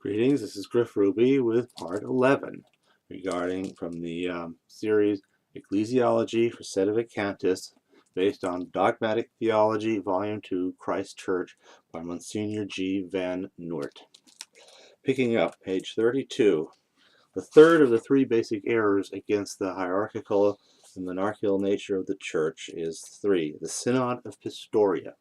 Greetings, this is Griff with part 11 regarding from the series Ecclesiology for Sedevacantists based on Dogmatic Theology, Volume 2, Christ Church by Msgr G. van Noort. Picking up page 32, the third of the three basic errors against the hierarchical and monarchical nature of the Church is 3. The Synod of Pistoria.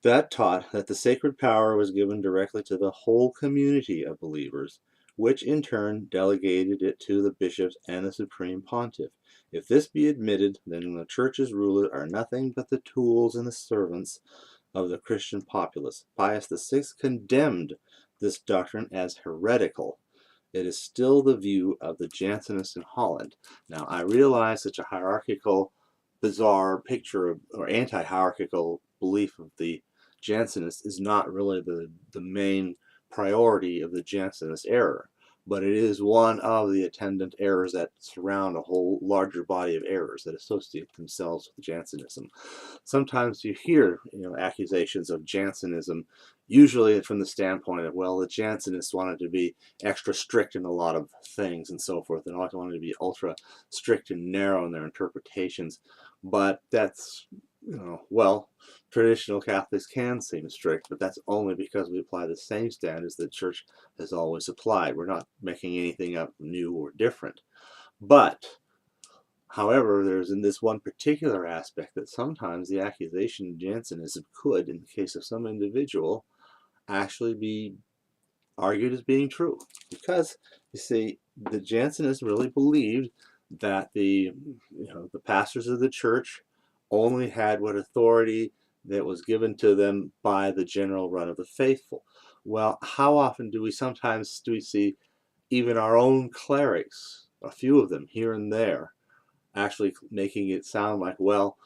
That taught that the sacred power was given directly to the whole community of believers, which in turn delegated it to the bishops and the supreme pontiff. If this be admitted, then the church's rulers are nothing but the tools and the servants of the Christian populace. Pius VI condemned this doctrine as heretical. It is still the view of the Jansenists in Holland. Now, I realize such a hierarchical, bizarre picture of, or anti-hierarchical belief of the Jansenist is not really the main priority of the Jansenist error, but it is one of the attendant errors that surround a whole larger body of errors that associate themselves with Jansenism. Sometimes you hear accusations of Jansenism, usually from the standpoint of, well, the Jansenists wanted to be extra strict in a lot of things and so forth, and wanted to be ultra strict and narrow in their interpretations, but that's well, traditional Catholics can seem strict, but that's only because we apply the same standards the Church has always applied. We're not making anything up new or different. But, however, there's in this one particular aspect that sometimes the accusation of Jansenism could, in the case of some individual, actually be argued as being true. Because, you see, the Jansenists really believed that the pastors of the Church only had what authority that was given to them by the general run of the faithful. Well, how often do we see even our own clerics, a few of them here and there, actually making it sound like, well,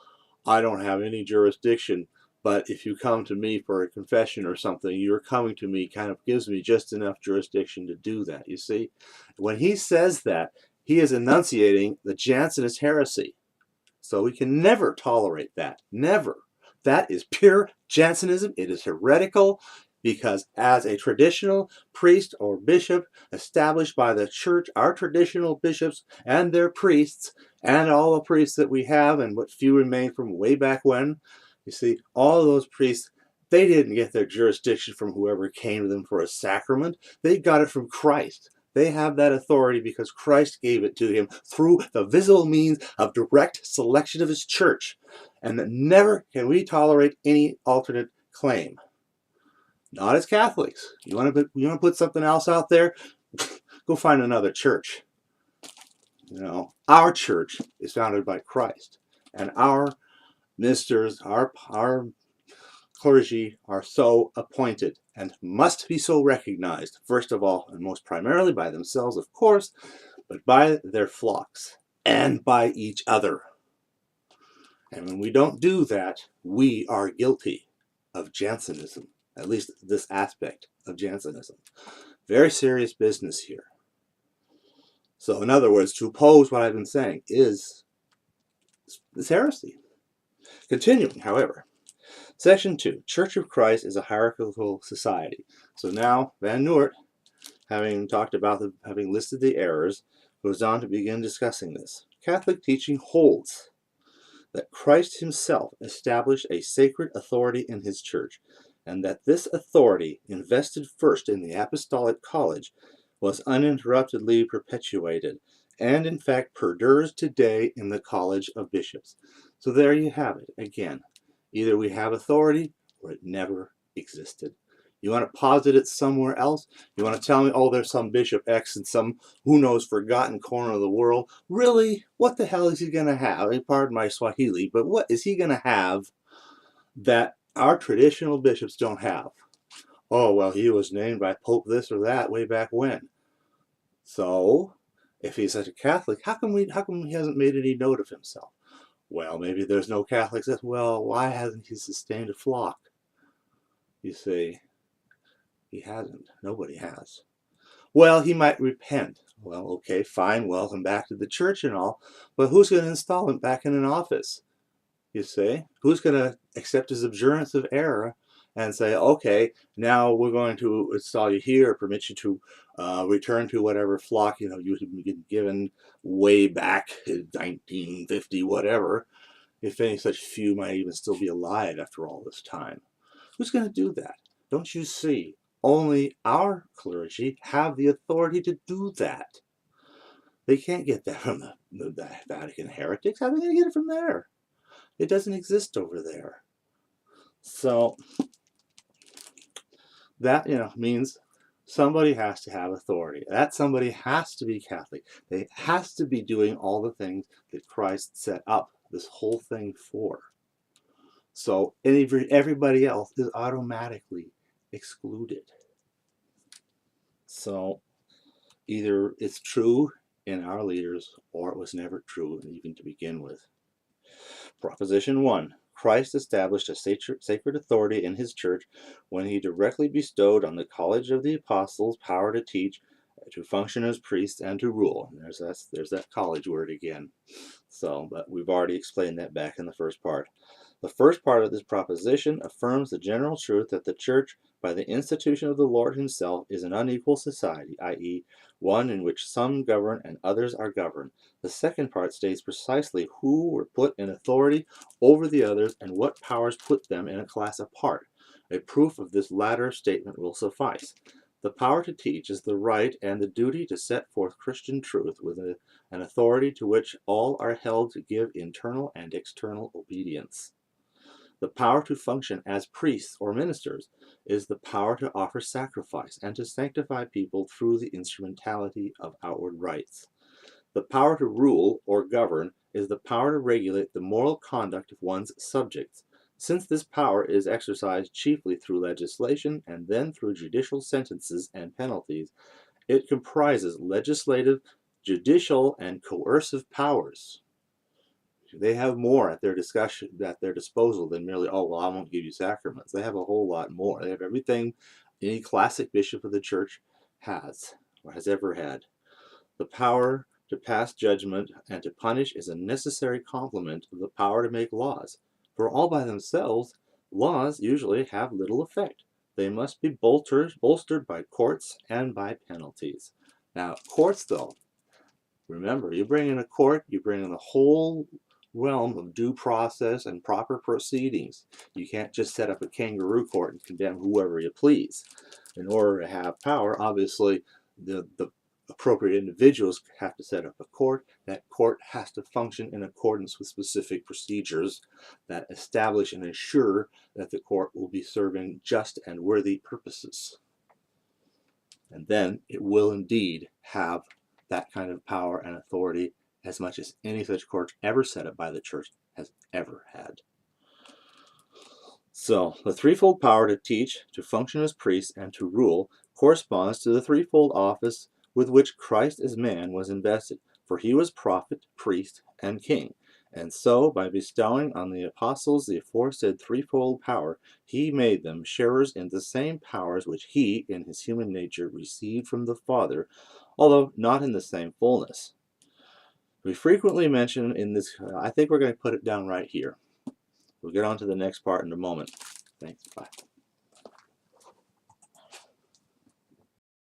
I don't have any jurisdiction, but if you come to me for a confession or something, your coming to me kind of gives me just enough jurisdiction to do that. You see, when he says that, he is enunciating the Jansenist heresy. So we can never tolerate that. Never. That is pure Jansenism. It is heretical because as a traditional priest or bishop established by the Church, our traditional bishops and their priests and all the priests that we have and what few remain from way back when, you see, all of those priests, they didn't get their jurisdiction from whoever came to them for a sacrament. They got it from Christ. They have that authority because Christ gave it to him through the visible means of direct selection of his church. And that never can we tolerate any alternate claim. Not as Catholics. You want to put something else out there? Go find another church. Our church is founded by Christ. And our ministers, our clergy are so appointed and must be so recognized, first of all, and most primarily by themselves, of course, but by their flocks and by each other. And when we don't do that, we are guilty of Jansenism, at least this aspect of Jansenism. Very serious business here. So in other words, to oppose what I've been saying is heresy. Continuing, however, Section 2, Church of Christ is a hierarchical society. So now, Van Noort, having listed the errors, goes on to begin discussing this. Catholic teaching holds that Christ himself established a sacred authority in his church, and that this authority, invested first in the apostolic college, was uninterruptedly perpetuated, and in fact perdures today in the college of bishops. So there you have it again. Either we have authority or it never existed. You want to posit it somewhere else? You want to tell me, oh, there's some Bishop X in some, who knows, forgotten corner of the world? Really? What the hell is he going to have? Pardon my Swahili, but what is he going to have that our traditional bishops don't have? Oh, well, he was named by Pope this or that way back when. So, if he's such a Catholic, how come he hasn't made any note of himself? Well, maybe there's no Catholics. Well, why hasn't he sustained a flock? You see, he hasn't. Nobody has. Well, he might repent. Well, okay, fine, welcome back to the church and all, but who's going to install him back in an office? You see, who's going to accept his abjurance of error and say, okay, now we're going to install you here, permit you to return to whatever flock you had been given way back in 1950, whatever, if any such few might even still be alive after all this time. Who's going to do that? Don't you see? Only our clergy have the authority to do that. They can't get that from the Vatican heretics. How are they going to get it from there? It doesn't exist over there. So that means somebody has to have authority. That somebody has to be Catholic. They has to be doing all the things that Christ set up this whole thing for. So everybody else is automatically excluded. So either it's true in our leaders or it was never true even to begin with. Proposition 1. Christ established a sacred authority in his church when he directly bestowed on the College of the Apostles power to teach, to function as priests, and to rule. And there's that college word again. So, but we've already explained that back in the first part. The first part of this proposition affirms the general truth that the church, by the institution of the Lord himself, is an unequal society, i.e., one in which some govern and others are governed. The second part states precisely who were put in authority over the others and what powers put them in a class apart. A proof of this latter statement will suffice. The power to teach is the right and the duty to set forth Christian truth with an authority to which all are held to give internal and external obedience. The power to function as priests or ministers is the power to offer sacrifice and to sanctify people through the instrumentality of outward rites. The power to rule or govern is the power to regulate the moral conduct of one's subjects. Since this power is exercised chiefly through legislation and then through judicial sentences and penalties, it comprises legislative, judicial, and coercive powers. They have more at their disposal than merely, oh, well, I won't give you sacraments. They have a whole lot more. They have everything any classic bishop of the church has or has ever had. The power to pass judgment and to punish is a necessary complement of the power to make laws. For all by themselves, laws usually have little effect. They must be bolstered by courts and by penalties. Now, courts, though, remember, you bring in a court, you bring in the whole realm of due process and proper proceedings. You can't just set up a kangaroo court and condemn whoever you please. In order to have power, obviously, the appropriate individuals have to set up a court. That court has to function in accordance with specific procedures that establish and ensure that the court will be serving just and worthy purposes. And then it will indeed have that kind of power and authority as much as any such court ever set up by the church has ever had. So, the threefold power to teach, to function as priest, and to rule corresponds to the threefold office with which Christ as man was invested, for he was prophet, priest, and king. And so, by bestowing on the apostles the aforesaid threefold power, he made them sharers in the same powers which he, in his human nature, received from the Father, although not in the same fullness. We frequently mention in this, I think we're going to put it down right here. We'll get on to the next part in a moment. Thanks. Bye.